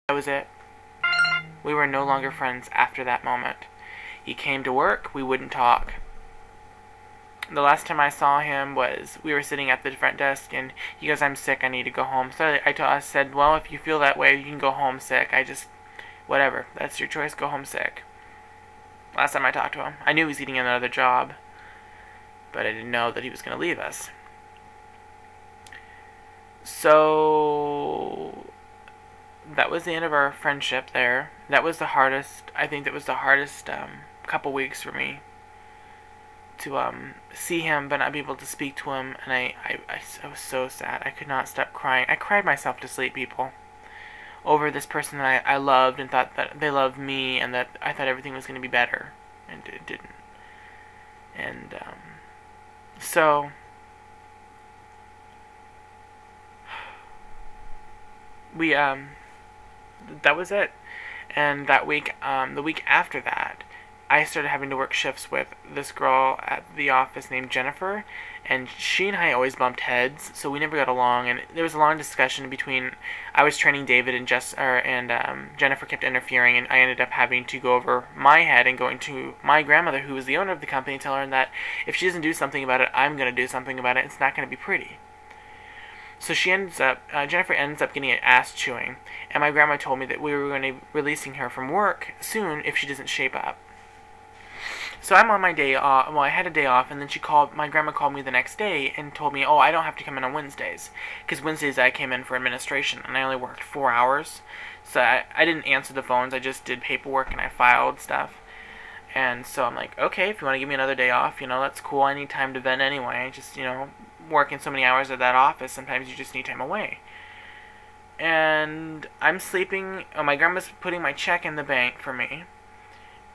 That was it. We were no longer friends after that moment. He came to work, we wouldn't talk. The last time I saw him was, we were sitting at the front desk, and he goes, "I'm sick, I need to go home." So I said, "Well, if you feel that way, you can go home sick. Whatever, that's your choice, go home sick." Last time I talked to him, I knew he was getting another job, but I didn't know that he was going to leave us. So that was the end of our friendship there. That was the hardest, I think that was the hardest couple weeks for me. To see him but not be able to speak to him, and I was so sad. I could not stop crying. I cried myself to sleep, people, over this person that I loved and thought that they loved me and that I thought everything was going to be better, and it didn't. And so we that was it. And that week, the week after that, I started having to work shifts with this girl at the office named Jennifer, and she and I always bumped heads, so we never got along, and there was a long discussion between, I was training David and Jennifer kept interfering, and I ended up having to go over my head and going to my grandmother, who was the owner of the company, and tell her that if she doesn't do something about it, I'm going to do something about it. It's not going to be pretty. So Jennifer ends up getting an ass chewing, and my grandma told me that we were going to be releasing her from work soon if she doesn't shape up. So I'm on my day off. Well, I had a day off, and then my grandma called me the next day and told me, "Oh, I don't have to come in on Wednesdays," because Wednesdays I came in for administration, and I only worked 4 hours. So I didn't answer the phones. I just did paperwork and I filed stuff. And so I'm like, okay, if you want to give me another day off, that's cool. I need time to vent anyway. I just, working so many hours at that office, sometimes you just need time away. And I'm sleeping. Oh, my grandma's putting my check in the bank for me.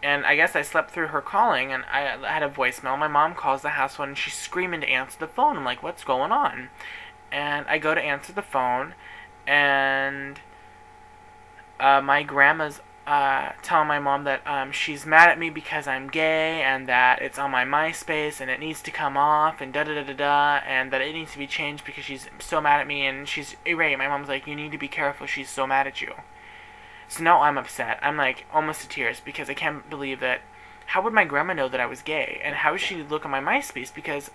And I guess I slept through her calling, and I had a voicemail. My mom calls the house phone, and she's screaming to answer the phone. I'm like, what's going on? And I go to answer the phone, and my grandma's telling my mom that she's mad at me because I'm gay, and that it's on my MySpace, and it needs to come off, and da-da-da-da-da, and that it needs to be changed because she's so mad at me, and she's irate. My mom's like, you need to be careful, she's so mad at you. So now I'm upset. I'm like almost to tears because I can't believe that. How would my grandma know that I was gay? And how would she look on my MySpace? Because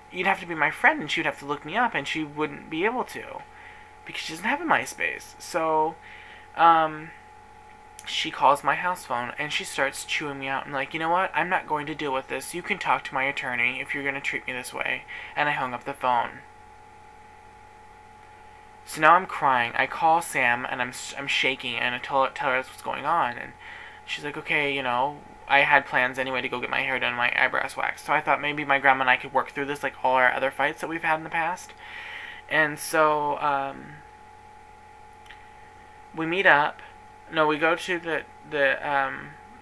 you'd have to be my friend and she would have to look me up, and she wouldn't be able to because she doesn't have a MySpace. So she calls my house phone and she starts chewing me out. I'm like, you know what? I'm not going to deal with this. You can talk to my attorney if you're going to treat me this way. And I hung up the phone. So now I'm crying. I call Sam, and I'm shaking, and I tell her what's going on, and she's like, okay, I had plans anyway to go get my hair done and my eyebrows waxed, so I thought maybe my grandma and I could work through this like all our other fights that we've had in the past. And so, we meet up. No, we go to the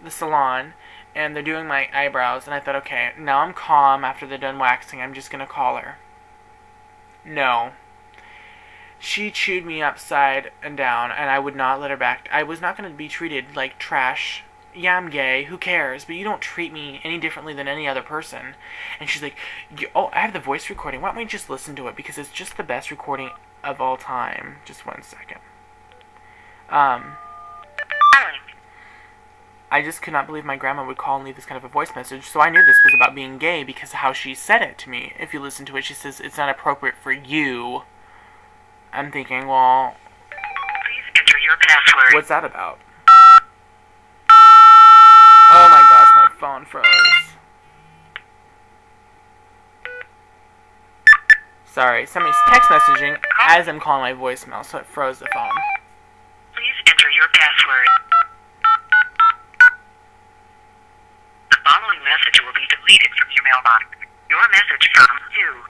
salon, and they're doing my eyebrows, and I thought, okay, now I'm calm after they're done waxing, I'm just gonna call her. No. She chewed me upside and down, and I would not let her back. I was not going to be treated like trash. Yeah, I'm gay. Who cares? But you don't treat me any differently than any other person. And she's like, oh, I have the voice recording. Why don't we just listen to it? Because it's just the best recording of all time. Just 1 second. I just could not believe my grandma would call and leave this kind of a voice message. So I knew this was about being gay because of how she said it to me. If you listen to it, she says, it's not appropriate for you. I'm thinking, well, please enter your password. What's that about? Oh my gosh, my phone froze. Sorry, somebody's text messaging as I'm calling my voicemail, so it froze the phone. Please enter your password. The following message will be deleted from your mailbox. Your message from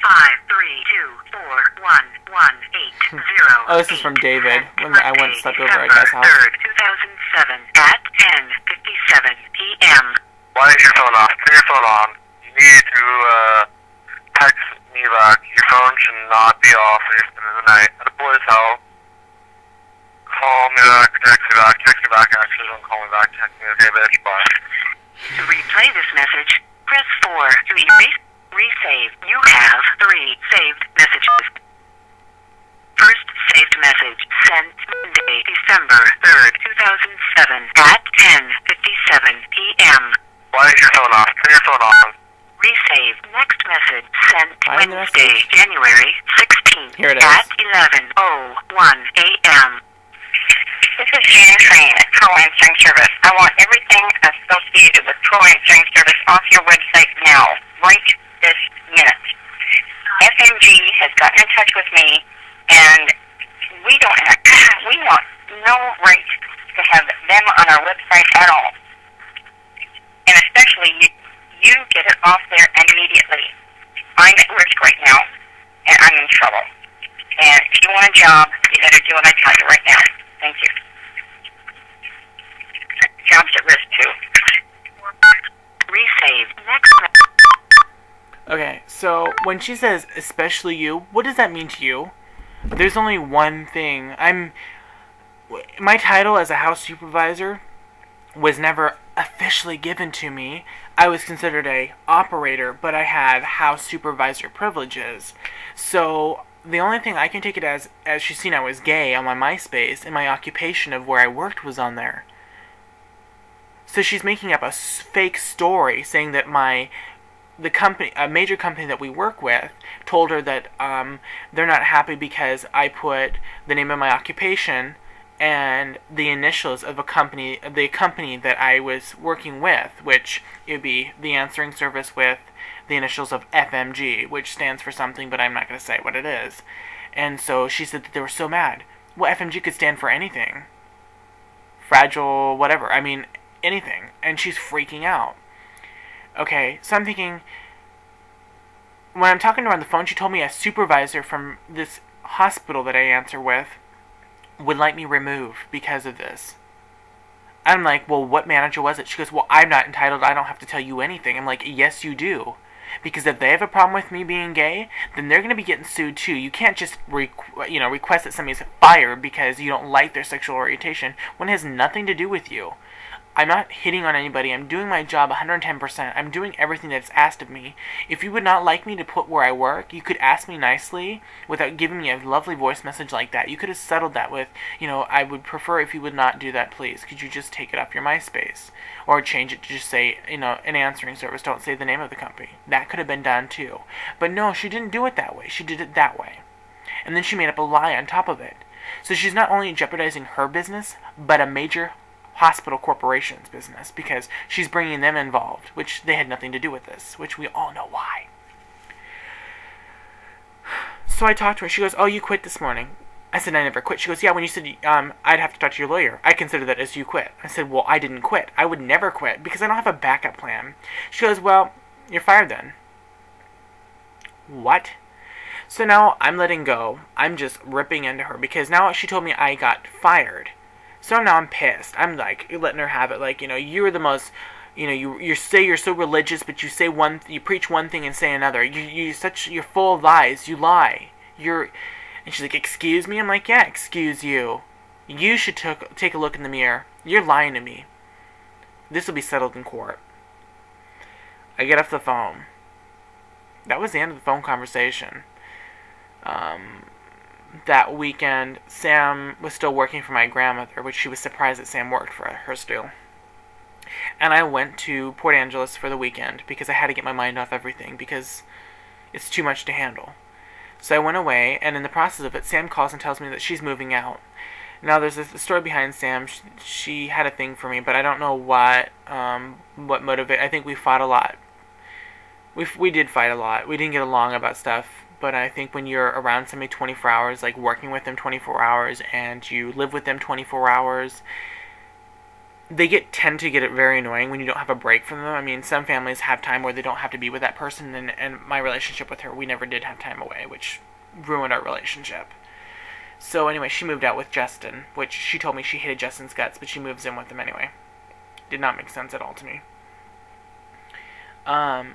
253241180. Oh, this is from David when I went and slept over at Guy's house. 3rd, 2007 at 10:57 p.m. Why is your phone off? Turn your phone on. You need to text me back. Your phone should not be off when you're spending the night at a boy's house. Call me back or text me back. Text me back, actually. Don't call me back. Text me. Okay, bitch. Bye. To replay this message, press 4 to erase. Resave. You have 3 saved messages. First saved message sent December 3rd, 2007 at 10:57 p.m. Why is your phone off? Turn your phone on. Resave. Next message sent Find the Wednesday, message. January 16th Here it is. at 11:01 a.m. This is Jane Train at Pro Answering Service. I want everything associated with Pro Answering Service off your website now, right this minute. FMG has gotten in touch with me, and we want no right to have them on our website at all. And especially, you get it off there immediately. I'm at risk right now, and I'm in trouble. And if you want a job, you better do what I tell you right now. Thank you. Job's at risk too. Resave. Next Okay, so when she says, especially you, what does that mean to you? There's only one thing. My title as a house supervisor was never officially given to me. I was considered a operator, but I had house supervisor privileges. So the only thing I can take it as she's seen I was gay on my MySpace, and my occupation of where I worked was on there. So she's making up a fake story saying that a major company that we work with told her that they're not happy because I put the name of my occupation and the initials of the company that I was working with, which it would be the answering service with the initials of FMG, which stands for something, but I'm not going to say what it is. And so she said that they were so mad. Well, FMG could stand for anything. Fragile, whatever. I mean, anything. And she's freaking out. Okay, so I'm thinking, when I'm talking to her on the phone, she told me a supervisor from this hospital that I answer with would like me removed because of this. I'm like, well, what manager was it? She goes, well, I'm not entitled. I don't have to tell you anything. I'm like, yes, you do. Because if they have a problem with me being gay, then they're going to be getting sued too. You can't just request that somebody's fired because you don't like their sexual orientation when it has nothing to do with you. I'm not hitting on anybody. I'm doing my job 110%. I'm doing everything that's asked of me. If you would not like me to put where I work, you could ask me nicely without giving me a lovely voice message like that. You could have settled that with, I would prefer if you would not do that, please. Could you just take it off your MySpace? Or change it to just say, an answering service. Don't say the name of the company. That could have been done too. But no, she didn't do it that way. She did it that way. And then she made up a lie on top of it. So she's not only jeopardizing her business, but a major hospital corporation's business, because she's bringing them involved, which they had nothing to do with this, which we all know why. So I talked to her. She goes, oh, you quit this morning. I said, I never quit. She goes, yeah, when you said I'd have to talk to your lawyer, I consider that as you quit. I said, well, I didn't quit. I would never quit because I don't have a backup plan. She goes, well, you're fired then. What? So now I'm letting go. I'm just ripping into her because now she told me I got fired. So now I'm pissed. I'm like letting her have it. Like, you're the most, you say you're so religious, but you say you preach one thing and say another. You're full of lies. You lie. And she's like, excuse me? I'm like, yeah, excuse you. You should take a look in the mirror. You're lying to me. This will be settled in court. I get off the phone. That was the end of the phone conversation. That weekend, Sam was still working for my grandmother, which she was surprised that Sam worked for her still. And I went to Port Angeles for the weekend because I had to get my mind off everything because it's too much to handle. So I went away, and in the process of it, Sam calls and tells me that she's moving out. Now, there's a story behind Sam. She had a thing for me, but I don't know what motivated. I think we fought a lot. We did fight a lot. We didn't get along about stuff. But I think when you're around somebody 24 hours, like working with them 24 hours, and you live with them 24 hours, they tend to get it very annoying when you don't have a break from them. I mean, some families have time where they don't have to be with that person, and my relationship with her, we never did have time away, which ruined our relationship. So anyway, she moved out with Justin, which she told me she hated Justin's guts, but she moves in with him anyway. Did not make sense at all to me.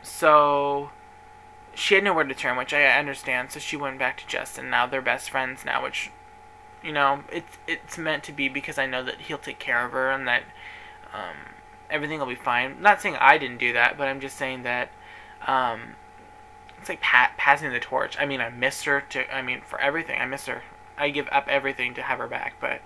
So she had nowhere to turn, which I understand, so she went back to Justin. Now they're best friends now, which, it's meant to be because I know that he'll take care of her and that everything will be fine. I'm not saying I didn't do that, but I'm just saying that it's like passing the torch. I mean, I miss her for everything. I miss her. I give up everything to have her back, but